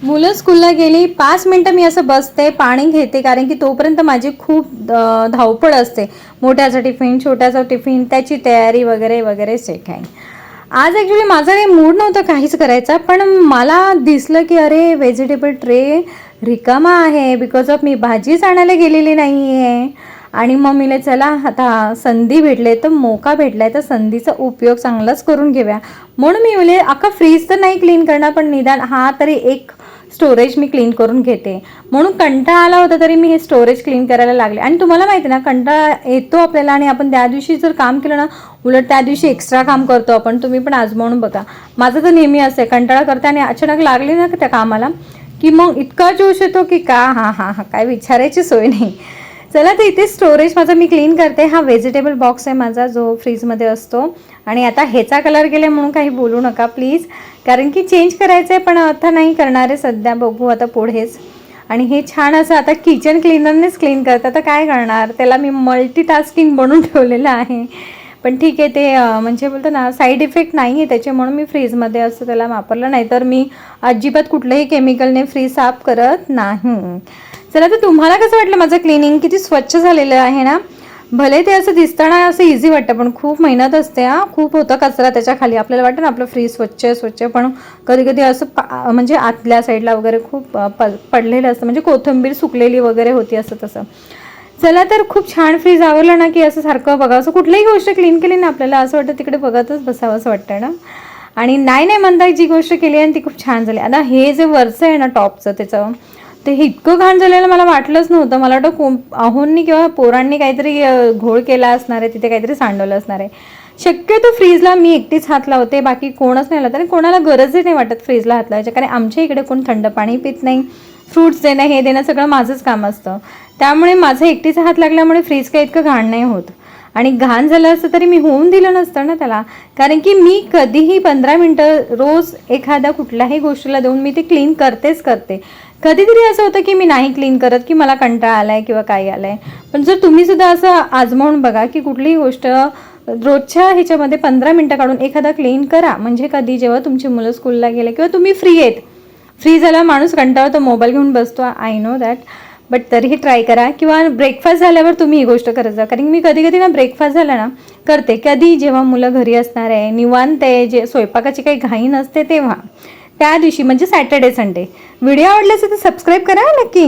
मुलं स्कूलला गेली 5 मिनटं मी असं बसते, पाणी घेते, कारण की तोपर्यंत माझी खूप धावपळ असते. मोठ्याचा टिफिन, छोट्याचा टिफिन, त्याची तयारी वगैरे वगैरे जे काही. आज ॲक्च्युली माझा काही मूड नव्हता काहीच करायचा, पण मला दिसलं की अरे व्हेजिटेबल ट्रे रिकामा आहे, बिकॉज ऑफ मी भाजीच आणायला गेलेली नाही आहे. आणि मम्मीला चला आता संधी भेटले तर मोका भेटलाय, तर संधीचा उपयोग चांगलाच करून घेऊया. म्हणून मी बोलले अख्खा फ्रीज तर नाही क्लीन करणार, पण निदान हा तरी एक स्टोरेज मी क्लीन करून घेते. म्हणून कंटाळा आला होता तरी मी हे स्टोरेज क्लीन करायला लागले. आणि तुम्हाला माहिती ना, कंटाळा येतो आपल्याला आणि आपण त्या दिवशी जर काम केलं ना, उलट त्या दिवशी एक्स्ट्रा काम करतो आपण. तुम्ही पण आजमावून बघा. माझं तर नेहमी असं आहे, कंटाळा करते आणि अचानक लागली ना त्या कामाला की मग इतका जोश येतो की काय विचारायची सोय नाही. चला तर इथे स्टोरेज माझं मी क्लीन करते. हा व्हेजिटेबल बॉक्स आहे माझा जो फ्रीजमध्ये असतो. आणि आता ह्याचा कलर गेले म्हणून काही बोलू नका प्लीज, कारण की चेंज करायचं आहे, पण आता नाही करणार आहे सध्या, बघू आता पुढेच. आणि हे छान असं आता किचन क्लीनरनेच क्लीन करतं, तर काय करणार, त्याला मी मल्टीटास्किंग बनवून ठेवलेलं आहे. पण ठीक आहे, ते म्हणजे बोलतो ना साईड इफेक्ट नाही आहे त्याचे, म्हणून मी फ्रीजमध्ये असं त्याला वापरलं. नाही तर मी अजिबात कुठल्याही केमिकलने फ्रीज साफ करत नाही. चला तर तुम्हाला कसं वाटलं माझं क्लिनिंग, किती स्वच्छ झालेलं आहे ना. भले ते असं दिसताना असं इझी वाटतं, पण खूप मेहनत असते. खूप होतं कचरा त्याच्या खाली. आपल्याला वाटतं ना आपलं फ्रीज स्वच्छ, पण कधी कधी असं म्हणजे आतल्या साईडला वगैरे खूप पडलेलं असतं, म्हणजे कोथिंबीर सुकलेली वगैरे होती असं तसं. चला तर खूप छान फ्रीज आवडलं ना, की असं सारखं बघा, असं कुठलीही गोष्ट क्लीन केली ना आपल्याला असं वाटतं तिकडे बघतच बसावं असं वाटतं ना. आणि नाही म्हणता जी गोष्ट केली आणि ती खूप छान झाली. आता हे जे वरचं आहे ना टॉपचं, त्याचं ते इतकं घाण झालेलं मला वाटलंच नव्हतं. मला वाटतं अहोंनी किंवा पोरांनी काहीतरी घोळ केला असणार आहे, तिथे काहीतरी सांडवलं असणार आहे. शक्यतो फ्रीजला मी एकटीच हात लावते, बाकी कोणच नाही लावत. आणि कोणाला गरजही नाही वाटत फ्रीजला हात लावायची, कारण आमच्या इकडे कोण थंड पाणी पित नाही. फ्रूट्स देणं हे देणं सगळं माझंच काम असतं. त्यामुळे माझं एकटीचा हात लागल्यामुळे फ्रीज काही इतकं घाण नाही होत. आणि घाण झालं असतं तरी मी होऊन दिलं नसतं ना त्याला, कारण की मी कधीही 15 मिनटं रोज एखाद्या कुठल्याही गोष्टीला देऊन मी ते क्लीन करतेच करते. कधीतरी असं होतं की मी नाही क्लीन करत, की मला कंटाळा आलाय किंवा काय आलाय. पण जर तुम्ही सुद्धा असं आजमावून बघा की कुठलीही गोष्ट रोजच्या ह्याच्यामध्ये 15 मिनटं काढून एखादा क्लीन करा. म्हणजे कधी जेव्हा तुमची मुलं स्कूलला गेले किंवा तुम्ही फ्री आहेत, फ्री झाला माणूस कंटाळतो, मोबाईल घेऊन बसतो, आय नो दॅट, बट तरीही ट्राय करा. किंवा ब्रेकफास्ट झाल्यावर तुम्ही ही गोष्ट करत जा, कारण मी कधी कधी ना ब्रेकफास्ट झाला ना करते, कधी जेव्हा मुलं घरी असणार आहे, निवांत आहे, जे स्वयंपाकाची काही घाई नसते तेव्हा, त्या दिवशी म्हणजे सॅटर्डे संडे. व्हिडिओ आवडल्यास तर सबस्क्राईब करा नक्की.